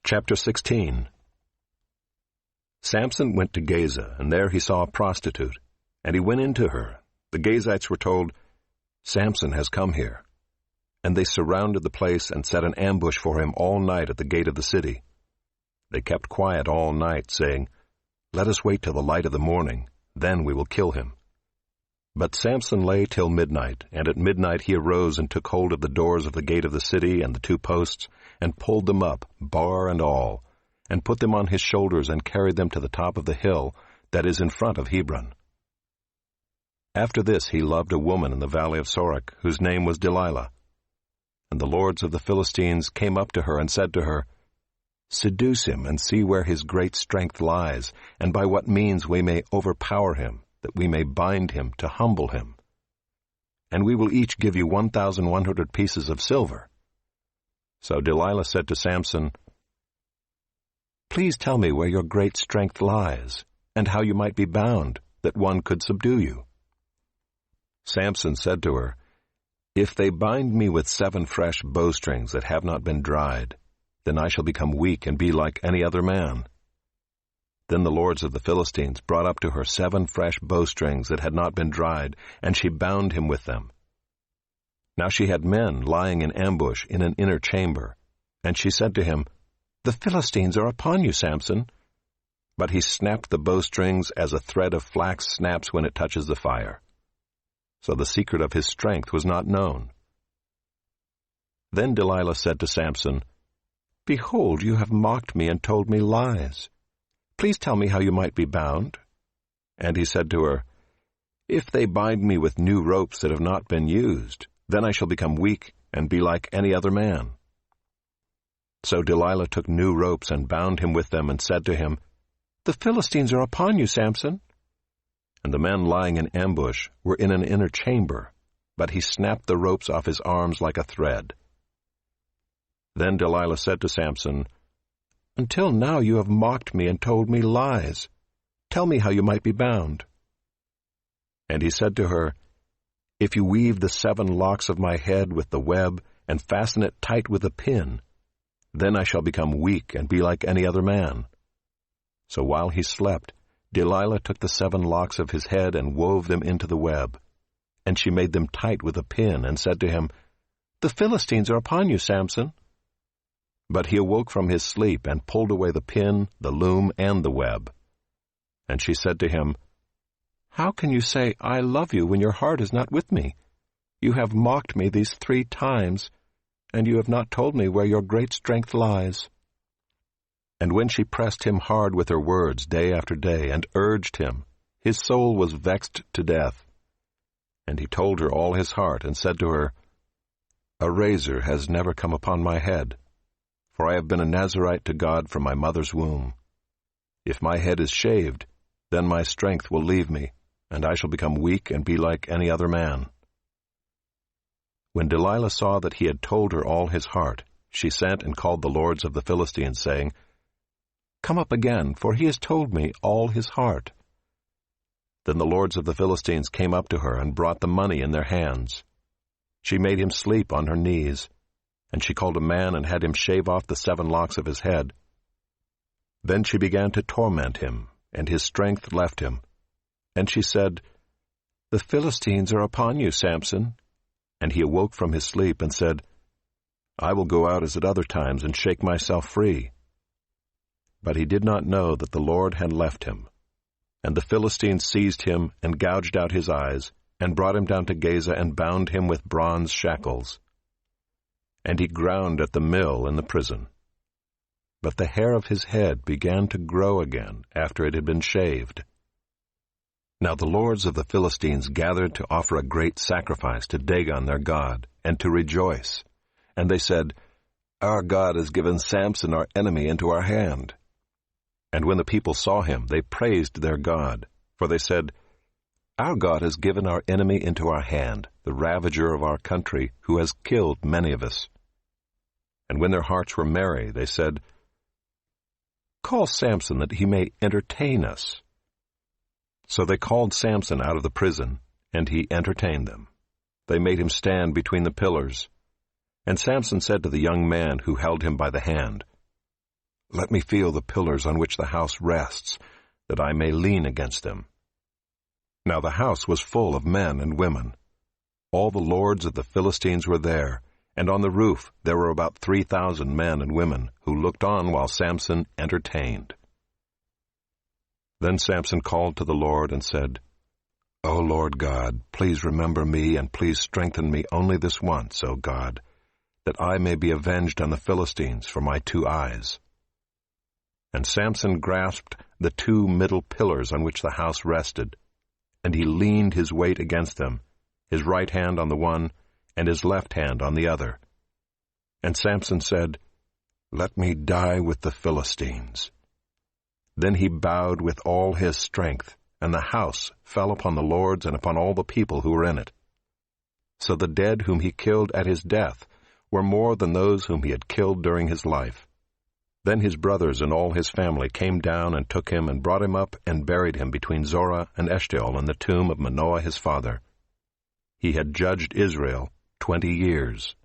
Chapter 16. Samson went to Gaza, and there he saw a prostitute, and he went into her. The Gazites were told, "Samson has come here." And they surrounded the place and set an ambush for him all night at the gate of the city. They kept quiet all night, saying, "Let us wait till the light of the morning, then we will kill him." But Samson lay till midnight, and at midnight he arose and took hold of the doors of the gate of the city and the two posts, and pulled them up, bar and all, and put them on his shoulders and carried them to the top of the hill that is in front of Hebron. After this he loved a woman in the valley of Sorek, whose name was Delilah. And the lords of the Philistines came up to her and said to her, "Seduce him and see where his great strength lies, and by what means we may overpower him, that we may bind him to humble him. And we will each give you 1,100 pieces of silver." So Delilah said to Samson, "Please tell me where your great strength lies, and how you might be bound, that one could subdue you." Samson said to her, "If they bind me with 7 fresh bowstrings that have not been dried, then I shall become weak and be like any other man." Then the lords of the Philistines brought up to her 7 fresh bowstrings that had not been dried, and she bound him with them. Now she had men lying in ambush in an inner chamber, and she said to him, "The Philistines are upon you, Samson." But he snapped the bowstrings as a thread of flax snaps when it touches the fire. So the secret of his strength was not known. Then Delilah said to Samson, "Behold, you have mocked me and told me lies. Please tell me how you might be bound." And he said to her, "If they bind me with new ropes that have not been used, then I shall become weak and be like any other man." So Delilah took new ropes and bound him with them and said to him, "The Philistines are upon you, Samson." And the men lying in ambush were in an inner chamber, but he snapped the ropes off his arms like a thread. Then Delilah said to Samson, "Until now you have mocked me and told me lies. Tell me how you might be bound." And he said to her, "If you weave the 7 locks of my head with the web and fasten it tight with a pin, then I shall become weak and be like any other man." So while he slept, Delilah took the 7 locks of his head and wove them into the web. And she made them tight with a pin and said to him, "The Philistines are upon you, Samson." But he awoke from his sleep and pulled away the pin, the loom, and the web. And she said to him, "How can you say, 'I love you,' when your heart is not with me? You have mocked me these 3 times, and you have not told me where your great strength lies." And when she pressed him hard with her words day after day, and urged him, his soul was vexed to death. And he told her all his heart, and said to her, "A razor has never come upon my head, for I have been a Nazirite to God from my mother's womb. If my head is shaved, then my strength will leave me, and I shall become weak and be like any other man." When Delilah saw that he had told her all his heart, she sent and called the lords of the Philistines, saying, "Come up again, for he has told me all his heart." Then the lords of the Philistines came up to her and brought the money in their hands. She made him sleep on her knees, and she called a man and had him shave off the 7 locks of his head. Then she began to torment him, and his strength left him. And she said, "The Philistines are upon you, Samson." And he awoke from his sleep and said, "I will go out as at other times and shake myself free." But he did not know that the Lord had left him. And the Philistines seized him and gouged out his eyes, and brought him down to Gaza and bound him with bronze shackles. And he ground at the mill in the prison. But the hair of his head began to grow again after it had been shaved. Now the lords of the Philistines gathered to offer a great sacrifice to Dagon their god, and to rejoice. And they said, "Our God has given Samson our enemy into our hand." And when the people saw him, they praised their God, for they said, "Our God has given our enemy into our hand, the ravager of our country, who has killed many of us." And when their hearts were merry, they said, "Call Samson that he may entertain us." So they called Samson out of the prison, and he entertained them. They made him stand between the pillars. And Samson said to the young man who held him by the hand, Let me feel the pillars on which the house rests, that I may lean against them. Now the house was full of men and women. All the lords of the Philistines were there, and on the roof there were about 3,000 men and women who looked on while Samson entertained. Then Samson called to the Lord and said, O Lord God, please remember me and please strengthen me only this once, O God, that I may be avenged on the Philistines for my 2 eyes. And Samson grasped the 2 middle pillars on which the house rested, and he leaned his weight against them, his right hand on the one, and his left hand on the other. And Samson said, Let me die with the Philistines. Then he bowed with all his strength, and the house fell upon the lords and upon all the people who were in it. So the dead whom he killed at his death were more than those whom he had killed during his life. Then his brothers and all his family came down and took him and brought him up and buried him between Zorah and Eshtaol in the tomb of Manoah his father. He had judged Israel 20 years.